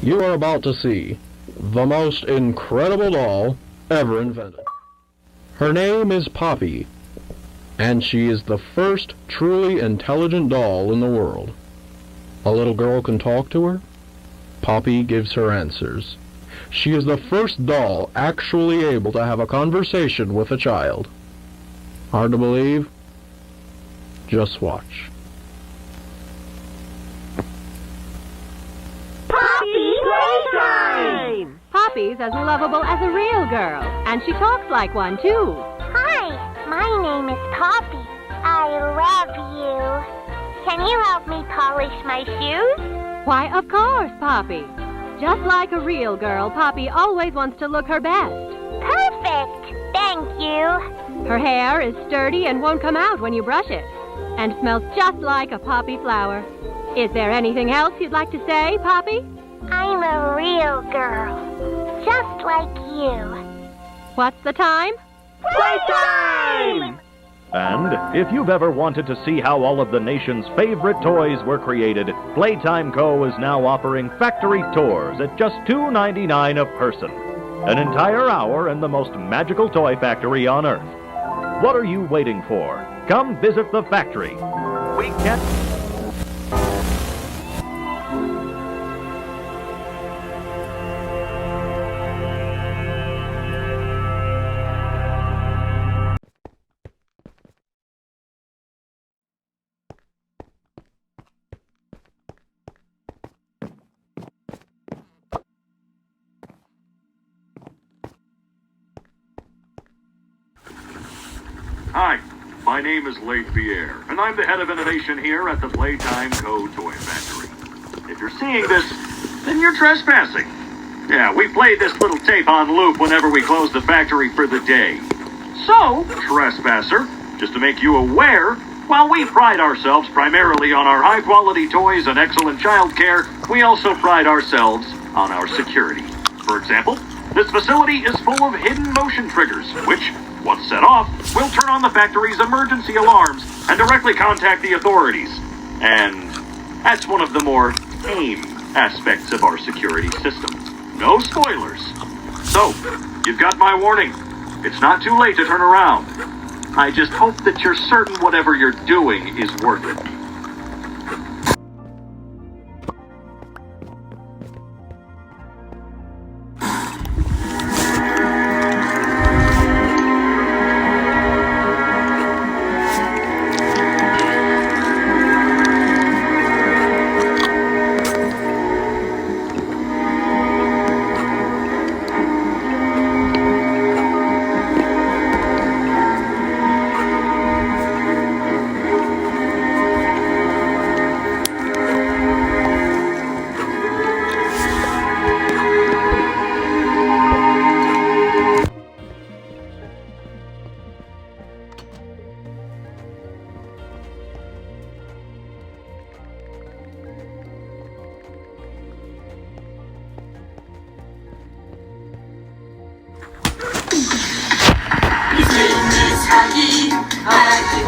You are about to see the most incredible doll ever invented. Her name is Poppy, and she is the first truly intelligent doll in the world. A little girl can talk to her. Poppy gives her answers. She is the first doll actually able to have a conversation with a child. Hard to believe? Just watch. Poppy Playtime! Poppy's as lovable as a real girl, and she talks like one, too. Hi, my name is Poppy. I love you. Can you help me polish my shoes? Why, of course, Poppy. Just like a real girl, Poppy always wants to look her best. Perfect! Thank you. Her hair is sturdy and won't come out when you brush it, and smells just like a poppy flower. Is there anything else you'd like to say, Poppy? I'm a real girl, just like you. What's the time? Playtime! And if you've ever wanted to see how all of the nation's favorite toys were created, Playtime Co. is now offering factory tours at just $2.99 a person. An entire hour in the most magical toy factory on Earth. What are you waiting for? Come visit the factory. We can't... Hi, my name is Leif Pierre, and I'm the head of innovation here at the Playtime Co. Toy Factory. If you're seeing this, then you're trespassing. Yeah, we play this little tape on loop whenever we close the factory for the day. So, trespasser, just to make you aware, while we pride ourselves primarily on our high-quality toys and excellent child care, we also pride ourselves on our security. For example, this facility is full of hidden motion triggers, which, once set off, will turn on the factory's emergency alarms and directly contact the authorities. And that's one of the more tame aspects of our security system. No spoilers. So, you've got my warning. It's not too late to turn around. I just hope that you're certain whatever you're doing is worth it.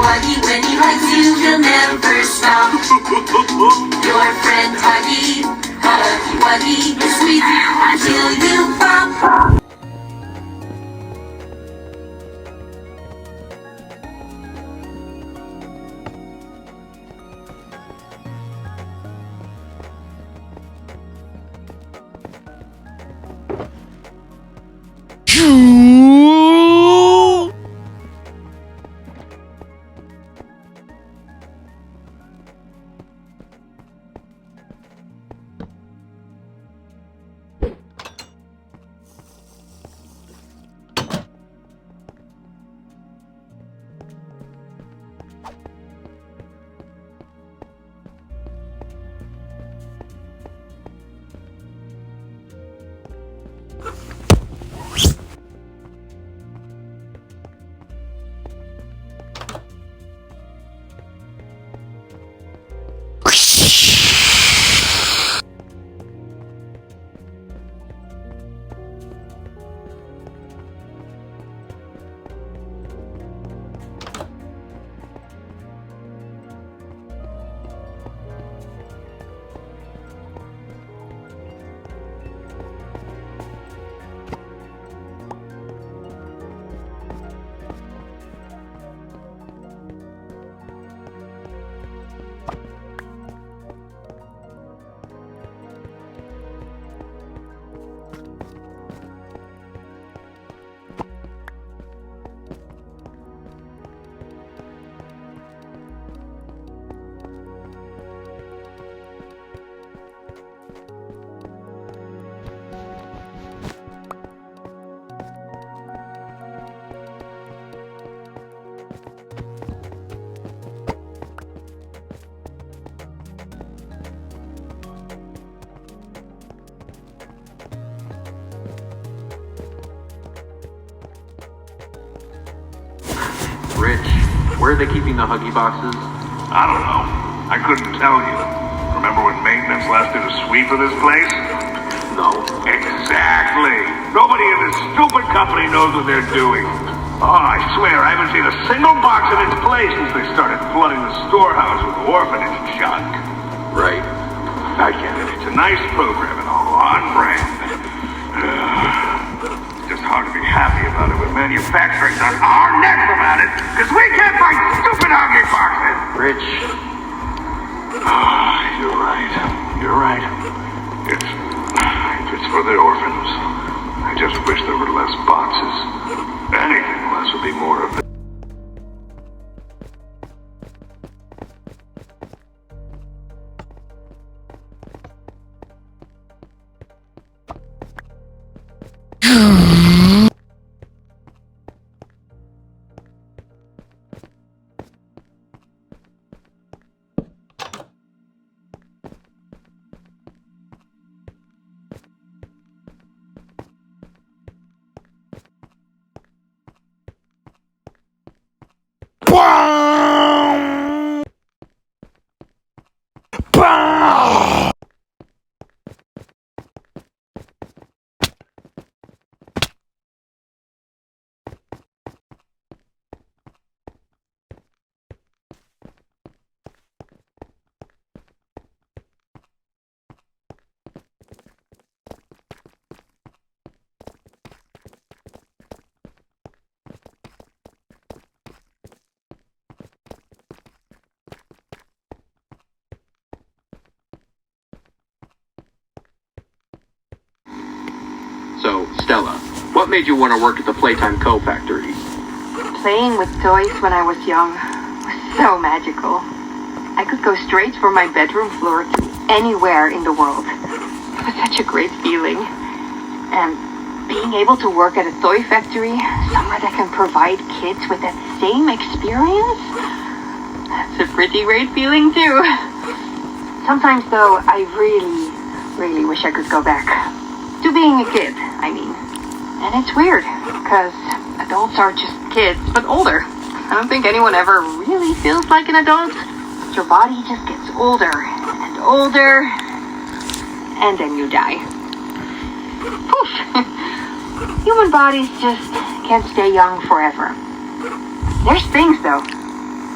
Wuggy, when he hugs you, he'll never stop. Your friend Huggy, Huggy Wuggy, is with you until you pop. Where are they keeping the Huggy boxes? I don't know. I couldn't tell you. Remember when maintenance last did a sweep of this place? No. Exactly. Nobody in this stupid company knows what they're doing. Oh, I swear, I haven't seen a single box in its place since they started flooding the storehouse with orphanage junk. Right. I get it. It's a nice program and all, on brand. Just hard to be happy about it when manufacturing's on our necks about it, because we can't find stupid Huggy boxes. Rich. You're right. You're right. It's for the orphans. I just wish there were less boxes. Anything less would be more of it. So, Stella, what made you want to work at the Playtime Co. factory? Playing with toys when I was young was so magical. I could go straight from my bedroom floor to anywhere in the world. It was such a great feeling. And being able to work at a toy factory, somewhere that can provide kids with that same experience, that's a pretty great feeling too. Sometimes though, I really wish I could go back. To being a kid, I mean. And it's weird, because adults are just kids, but older. I don't think anyone ever really feels like an adult. Your body just gets older and older, and then you die. Poof. Human bodies just can't stay young forever. There's things, though.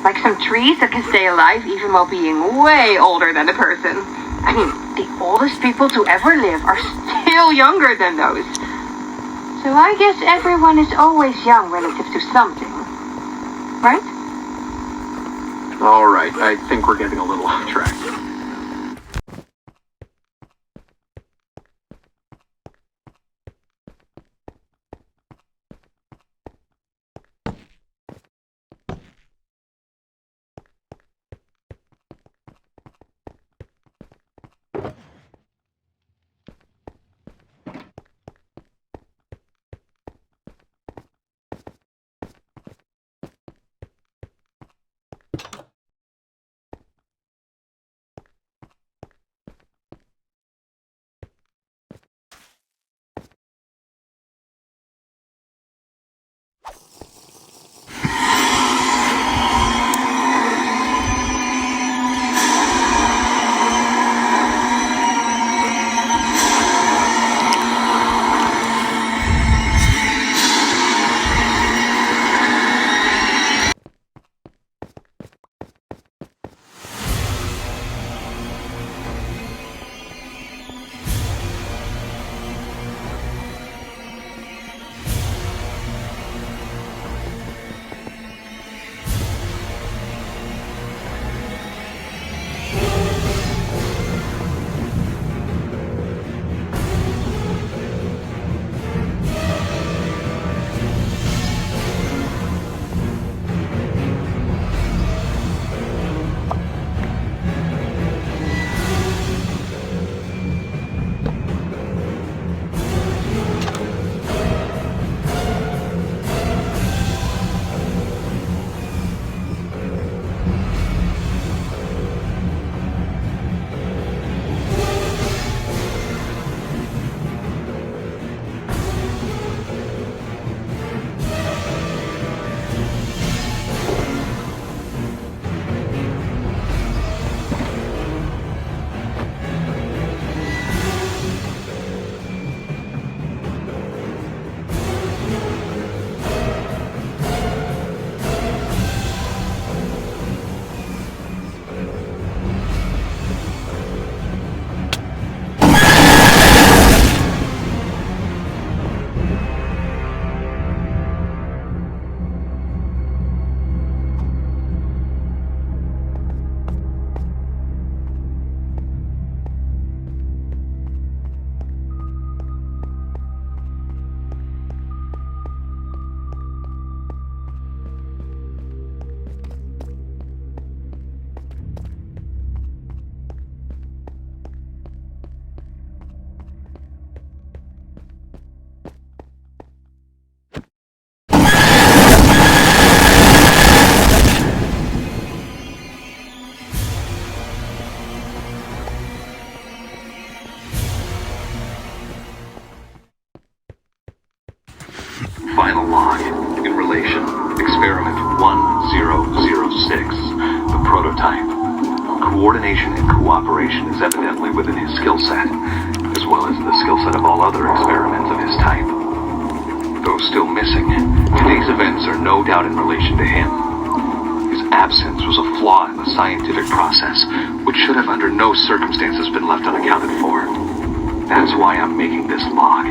Like some trees that can stay alive even while being way older than a person. I mean, the oldest people to ever live are still younger than those. So I guess everyone is always young relative to something. Right? All right, I think we're getting a little off track. Final log. In relation, experiment 1006, the prototype. Coordination and cooperation is evidently within his skill set, as well as the skill set of all other experiments of his type. Though still missing, today's events are no doubt in relation to him. His absence was a flaw in the scientific process, which should have under no circumstances been left unaccounted for. That's why I'm making this log.